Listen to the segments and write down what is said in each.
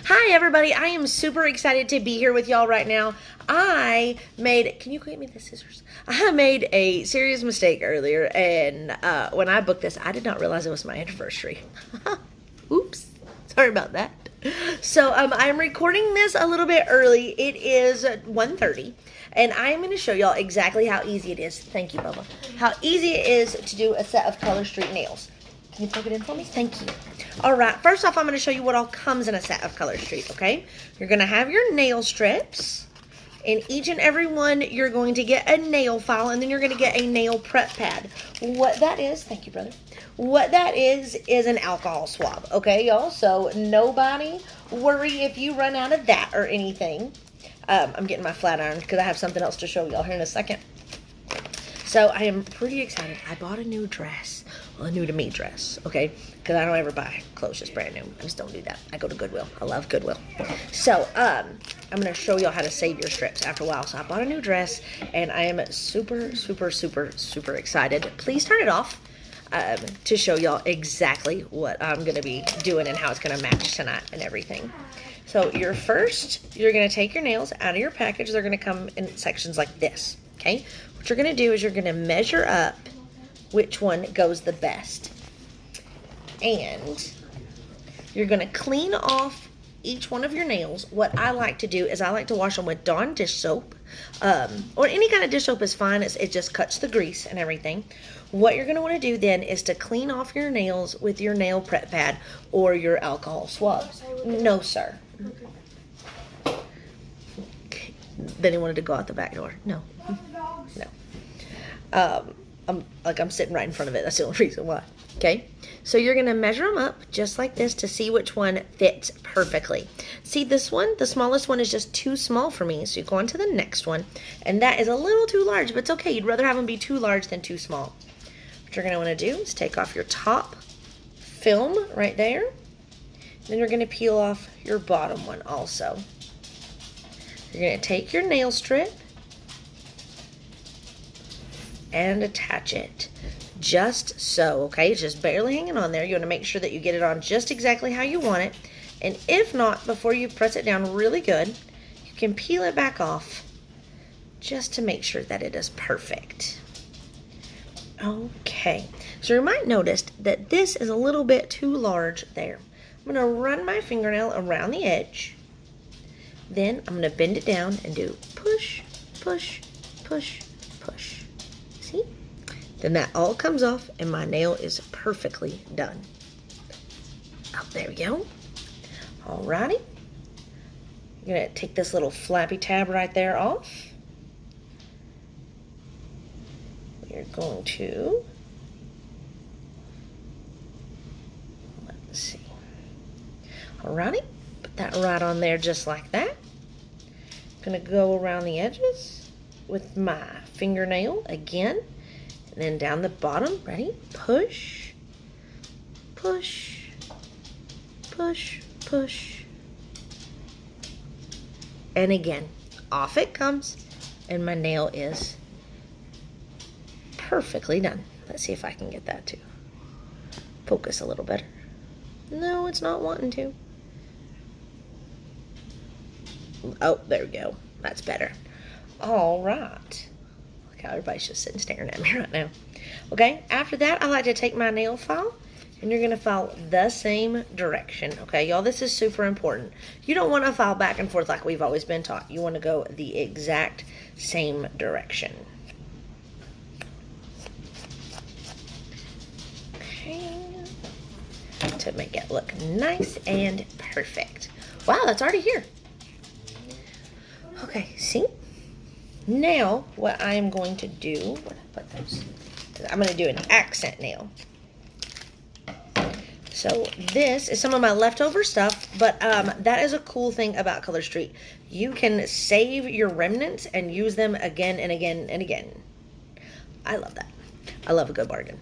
Hi everybody, I am super excited to be here with y'all right now. Can you get me the scissors? I made a serious mistake earlier, and when I booked this, I did not realize it was my anniversary. Oops, sorry about that. So I'm recording this a little bit early. It is 1:30, and I'm going to show y'all exactly how easy it is. Thank you, Bubba. How easy it is to do a set of Color Street nails. Can you plug it in for me? Thank you. All right, first off, I'm going to show you what all comes in a set of Color Street, okay? You're going to have your nail strips. In each and every one, you're going to get a nail file, and then you're going to get a nail prep pad. What that is, thank you, brother. What that is an alcohol swab, okay, y'all? So nobody worry if you run out of that or anything. I'm getting my flat iron because I have something else to show y'all here in a second. So I am pretty excited. I bought a new dress. Well, a new to me dress, okay? Because I don't ever buy clothes just brand new. I just don't do that. I go to Goodwill. I love Goodwill. So I'm going to show y'all how to save your strips after a while. So I bought a new dress, and I am super, super, super, super excited. Please turn it off to show y'all exactly what I'm going to be doing and how it's going to match tonight and everything. So you're going to take your nails out of your package. They're going to come in sections like this, okay? What you're going to do is you're going to measure up which one goes the best. And you're going to clean off each one of your nails. What I like to do is I like to wash them with Dawn dish soap. Or any kind of dish soap is fine. It just cuts the grease and everything. What you're going to want to do then is to clean off your nails with your nail prep pad or your alcohol swab. No, sir. Okay. Then he wanted to go out the back door. No. No. I'm sitting right in front of it. That's the only reason why. Okay. So you're going to measure them up just like this to see which one fits perfectly. See this one? The smallest one is just too small for me. So you go on to the next one. And that is a little too large, but it's okay. You'd rather have them be too large than too small. What you're going to want to do is take off your top film right there. Then you're going to peel off your bottom one also. You're going to take your nail strip and attach it just so, okay? It's just barely hanging on there. You want to make sure that you get it on just exactly how you want it. And if not, before you press it down really good, you can peel it back off just to make sure that it is perfect. Okay, so you might notice that this is a little bit too large there. I'm going to run my fingernail around the edge. Then I'm going to bend it down and do push, push, push, push. See? Then that all comes off and my nail is perfectly done. Oh, there we go. Alrighty. You're going to take this little flappy tab right there off. We're going to, let's see. Alrighty. Put that right on there just like that. Going to go around the edges with my fingernail again. And then down the bottom, ready? Push, push, push, push. And again, off it comes, and my nail is perfectly done. Let's see if I can get that to focus a little better. No, it's not wanting to. Oh, there we go. That's better. All right. Everybody's just sitting staring at me right now. Okay, after that, I like to take my nail file, and you're going to file the same direction. Okay, y'all, this is super important. You don't want to file back and forth like we've always been taught. You want to go the exact same direction. Okay, to make it look nice and perfect. Wow, that's already here. Okay, see? Now, what I am going to do, where did I put those? I'm going to do an accent nail. So this is some of my leftover stuff, but that is a cool thing about Color Street. You can save your remnants and use them again and again and again. I love that. I love a good bargain.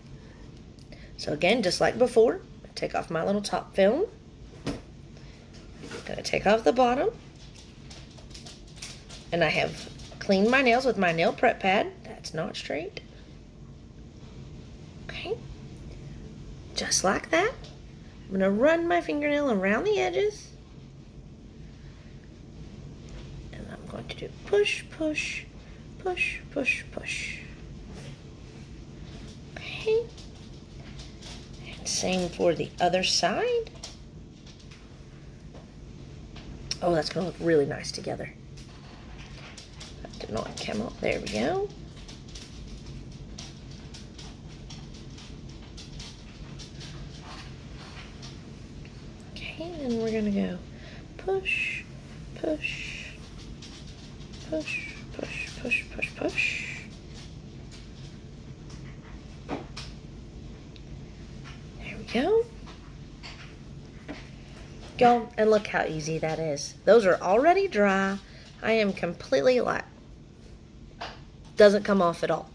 So again, just like before, take off my little top film. I'm going to take off the bottom. And I have clean my nails with my nail prep pad. That's not straight. Okay. Just like that. I'm going to run my fingernail around the edges. going to do push, push, push, push, push. Okay. And same for the other side. Oh, that's going to look really nice together. That did not come out. There we go. Okay, and we're going to go push, push, push, push, push, push, push. There we go. Go and look how easy that is. Those are already dry. I am completely like, doesn't come off at all.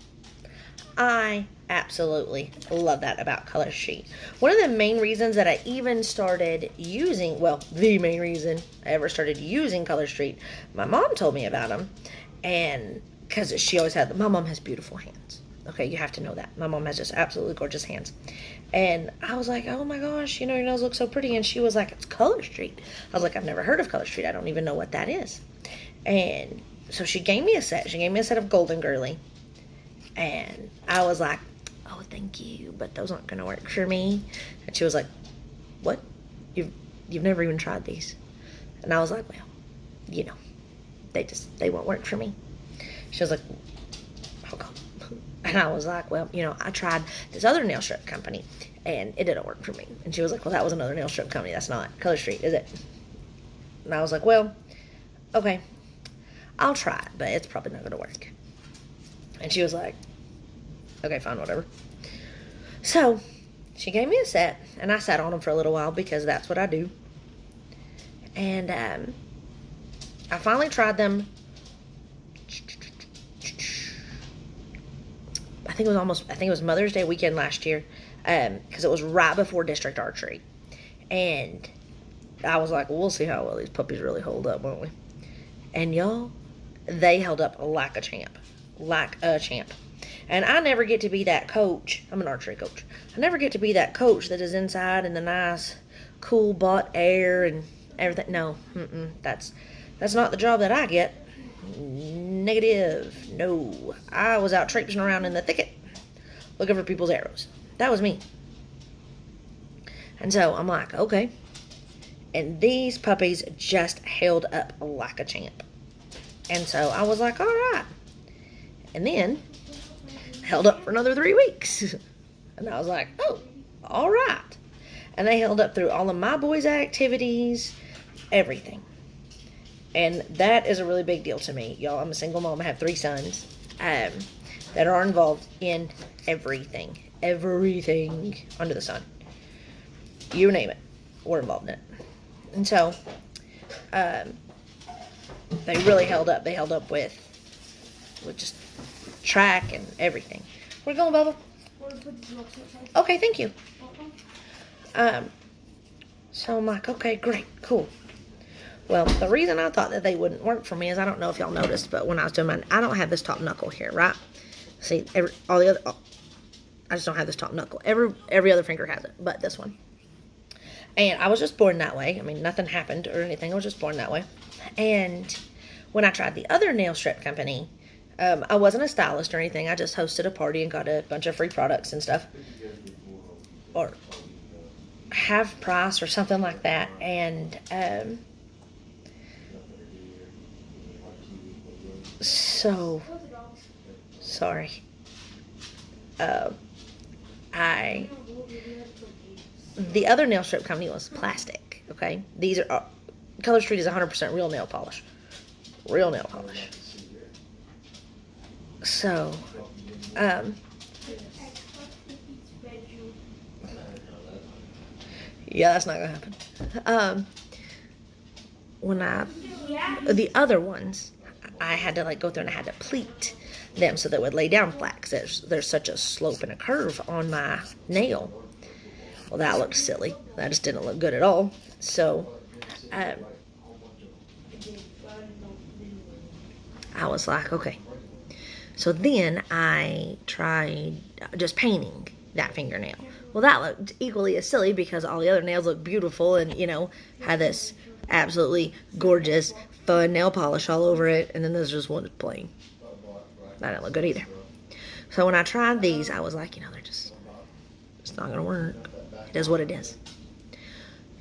I absolutely love that about Color Street. One of the main reasons that I even started using, well, the main reason I ever started using Color Street, my mom told me about them, and because she always had them. My mom has beautiful hands. Okay, you have to know that. My mom has just absolutely gorgeous hands. And I was like, oh my gosh, you know, your nails look so pretty. And she was like, it's Color Street. I was like, I've never heard of Color Street. I don't even know what that is. And so she gave me a set. She gave me a set of Golden Girly. And I was like, oh, thank you, but those aren't going to work for me. And she was like, what? You've never even tried these? And I was like, well, you know, they won't work for me. She was like, how come? And I was like, well, you know, I tried this other nail strip company, and it didn't work for me. And she was like, well, that was another nail strip company. That's not Color Street, is it? And I was like, well, okay, I'll try it, but it's probably not going to work. And she was like, okay, fine, whatever. So she gave me a set, and I sat on them for a little while because that's what I do. And I finally tried them. I think it was Mother's Day weekend last year, because it was right before District Archery. And I was like, well, we'll see how well these puppies really hold up, won't we? And y'all, they held up like a champ. Like a champ. And I never get to be that coach. I'm an archery coach. I never get to be that coach that is inside in the nice, cool bought air and everything. No, that's not the job that I get. Negative. No. I was out traipsing around in the thicket looking for people's arrows. That was me. And so I'm like, okay. And these puppies just held up like a champ. And so I was like, all right. And then held up for another 3 weeks. And I was like, oh, all right. And they held up through all of my boys' activities, everything. And that is a really big deal to me. Y'all, I'm a single mom. I have 3 sons that are involved in everything. Everything under the sun. You name it. We're involved in it. And so, they really held up. They held up with just track and everything. Where are you going, Bubba? Okay, thank you. So I'm like, okay, great, cool. Well, the reason I thought that they wouldn't work for me is, I don't know if y'all noticed, but when I was doing mine, I don't have this top knuckle here, right? See, I just don't have this top knuckle. Every other finger has it, but this one. And I was just born that way. I mean, nothing happened or anything. I was just born that way. And when I tried the other nail strip company, I wasn't a stylist or anything. I just hosted a party and got a bunch of free products and stuff. Or half price or something like that. And so sorry. The other nail strip company was plastic. Okay, these are Color Street is 100% real nail polish. Real nail polish. So, yeah, that's not gonna happen. The other ones, I had to like go through and I had to pleat them so they would lay down flat, because there's such a slope and a curve on my nail. Well, that looked silly. That just didn't look good at all. So, I was like, okay. So then I tried just painting that fingernail. Well, that looked equally as silly because all the other nails looked beautiful and, you know, had this Absolutely gorgeous, fun nail polish all over it. And then there's just one that's plain. That didn't look good either. So when I tried these, I was like, it's not going to work. It is what it is.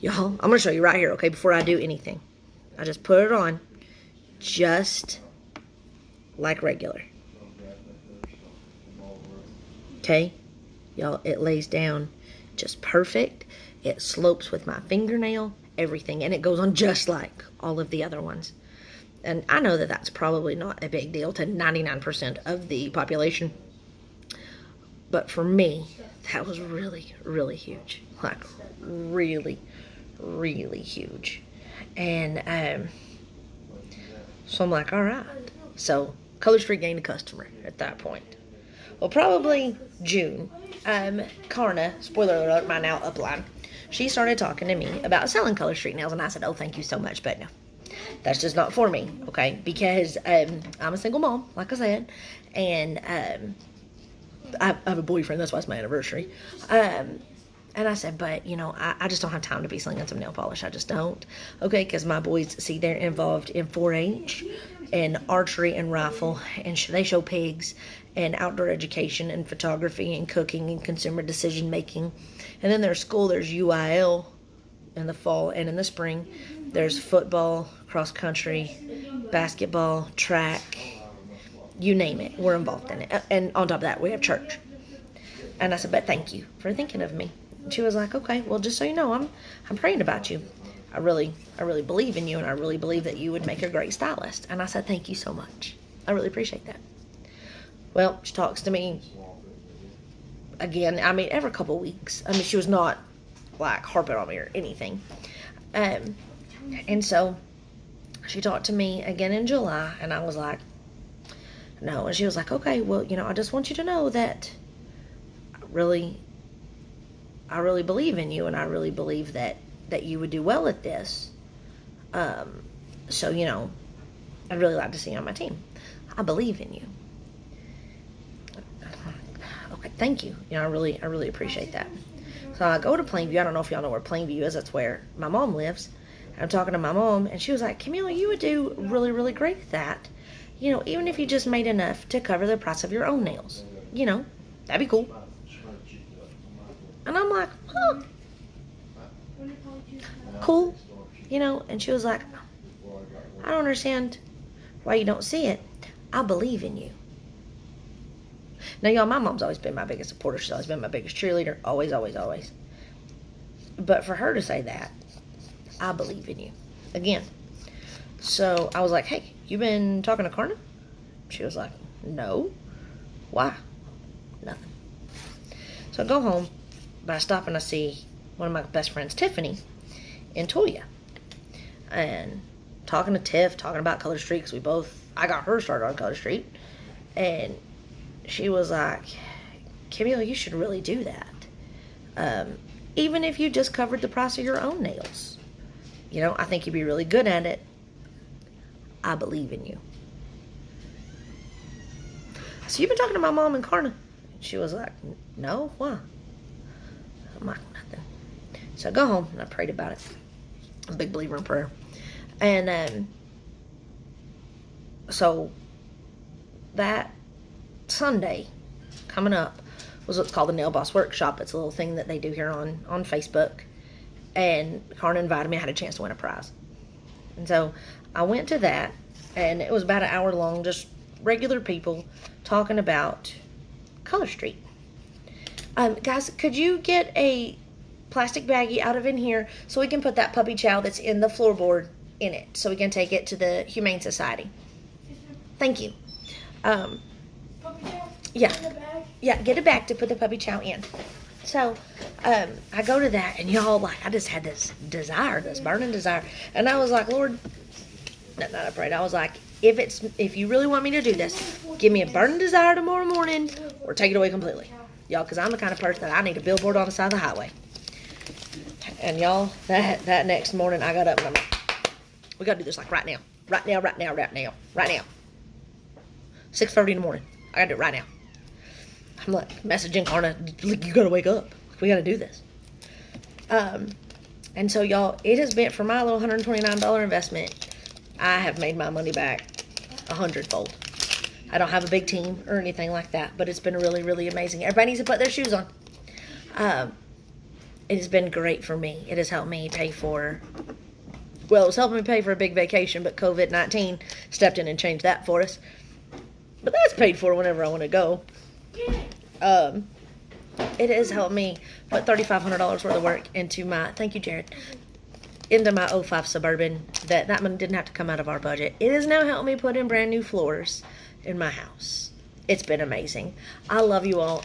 Y'all, I'm going to show you right here, okay, before I do anything. I just put it on just like regular. Okay? Y'all, it lays down just perfect. It slopes with my fingernail, everything. And it goes on just like all of the other ones. And I know that that's probably not a big deal to 99% of the population. But for me, that was really, really huge. Like, really, really huge. And so I'm like, all right. So Color Street gained a customer at that point. Well, probably June, Karna, spoiler alert, my now upline, she started talking to me about selling Color Street nails. And I said, oh, thank you so much, but no. That's just not for me, okay? Because I'm a single mom, like I said, and I have a boyfriend. That's why it's my anniversary. And I said, but, I just don't have time to be slinging some nail polish. I just don't, okay? Because my boys, see, they're involved in 4-H and archery and rifle, and they show pigs and outdoor education and photography and cooking and consumer decision making. And then there's school. There's UIL in the fall and in the spring. There's football, cross country, basketball, track, you name it. We're involved in it. And on top of that, we have church. And I said, but thank you for thinking of me. And she was like, okay, well, just so you know, I'm praying about you. I really believe in you, and I really believe that you would make a great stylist. And I said, thank you so much. I really appreciate that. Well, she talks to me again, every couple of weeks. She was not like harping on me or anything. And so she talked to me again in July, and I was like, no. And she was like, okay, well, I just want you to know that I really believe in you, and I really believe that you would do well at this. So, I'd really like to see you on my team. I believe in you. Okay, thank you. I really appreciate that. So I go to Plainview. I don't know if y'all know where Plainview is. That's where my mom lives. I'm talking to my mom, and she was like, Camille, you would do really, really great at that. Even if you just made enough to cover the price of your own nails. That'd be cool. And I'm like, huh. Cool. And she was like, I don't understand why you don't see it. I believe in you. Now, y'all, my mom's always been my biggest supporter. She's always been my biggest cheerleader. Always, always, always. But for her to say that, I believe in you. Again. So I was like, hey, you been talking to Karna? She was like, no. Why? Nothing. So I go home, but I stop and I see one of my best friends, Tiffany, in Toya. And talking to Tiff, talking about Color Street, because I got her started on Color Street. And she was like, Camille, you should really do that. Even if you just covered the price of your own nails. I think you'd be really good at it. I believe in you. So you've been talking to my mom and Karna? She was like, no, why? I'm like, nothing. So I go home and I prayed about it. I'm a big believer in prayer. And so that Sunday coming up was what's called the Nail Boss Workshop. It's a little thing that they do here on Facebook. And Karna invited me. I had a chance to win a prize. And so I went to that, and it was about an hour long, just regular people talking about Color Street. Guys, could you get a plastic baggie out of in here so we can put that puppy chow that's in the floorboard in it so we can take it to the Humane Society? Thank you. Puppy chow? Yeah. In the bag? Yeah, get a bag to put the puppy chow in. So, I go to that, and y'all, I just had this desire, this burning desire. And I was like, Lord, not I prayed. I was like, if you really want me to do this, give me a burning desire tomorrow morning, or take it away completely. Y'all, because I'm the kind of person that I need a billboard on the side of the highway. And y'all, that next morning, I got up, and I'm like, we got to do this, right now. Right now. 6:30 in the morning. I got to do it right now. I'm like, messaging Karna, you got to wake up. We got to do this. And so, y'all, it has been, for my little $129 investment, I have made my money back 100-fold. I don't have a big team or anything like that, but it's been really, really amazing. Everybody needs to put their shoes on. It has been great for me. It has helped me pay for, well, it was helping me pay for a big vacation, but COVID-19 stepped in and changed that for us. But that's paid for whenever I want to go. It has helped me put $3,500 worth of work into my, thank you, Jared, into my '05 Suburban. That money didn't have to come out of our budget. It has now helped me put in brand new floors in my house. It's been amazing. I love you all.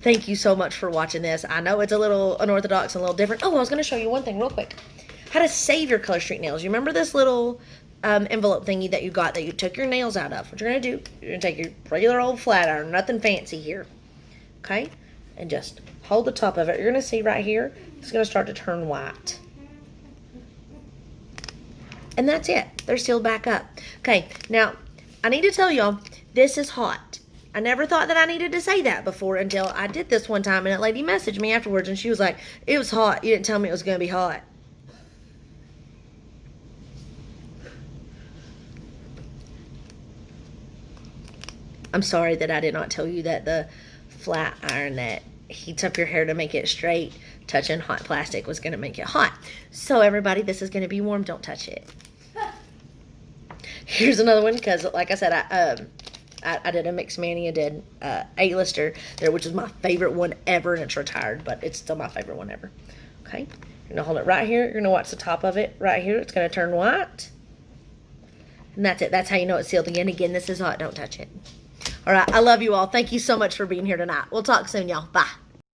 Thank you so much for watching this. I know it's a little unorthodox and a little different. Oh, I was going to show you one thing real quick. How to save your Color Street nails. You remember this little envelope thingy that you got that you took your nails out of? What you're going to do, you're going to take your regular old flat iron, nothing fancy here. Okay? And just hold the top of it. You're going to see right here, it's going to start to turn white. And that's it. They're sealed back up. Okay, now, I need to tell y'all, this is hot. I never thought that I needed to say that before until I did this one time, and a lady messaged me afterwards, and she was like, it was hot. You didn't tell me it was going to be hot. I'm sorry that I did not tell you that the flat iron that heats up your hair to make it straight, touching hot plastic was going to make it hot. So everybody, this is going to be warm. Don't touch it. Here's another one, because like I said, I did a Mix Mania, did A-lister there, which is my favorite one ever, and it's retired, but it's still my favorite one ever. Okay, you're going to hold it right here. You're going to watch the top of it right here. It's going to turn white. And that's it. That's how you know it's sealed. Again, this is hot. Don't touch it. All right, I love you all. Thank you so much for being here tonight. We'll talk soon, y'all. Bye.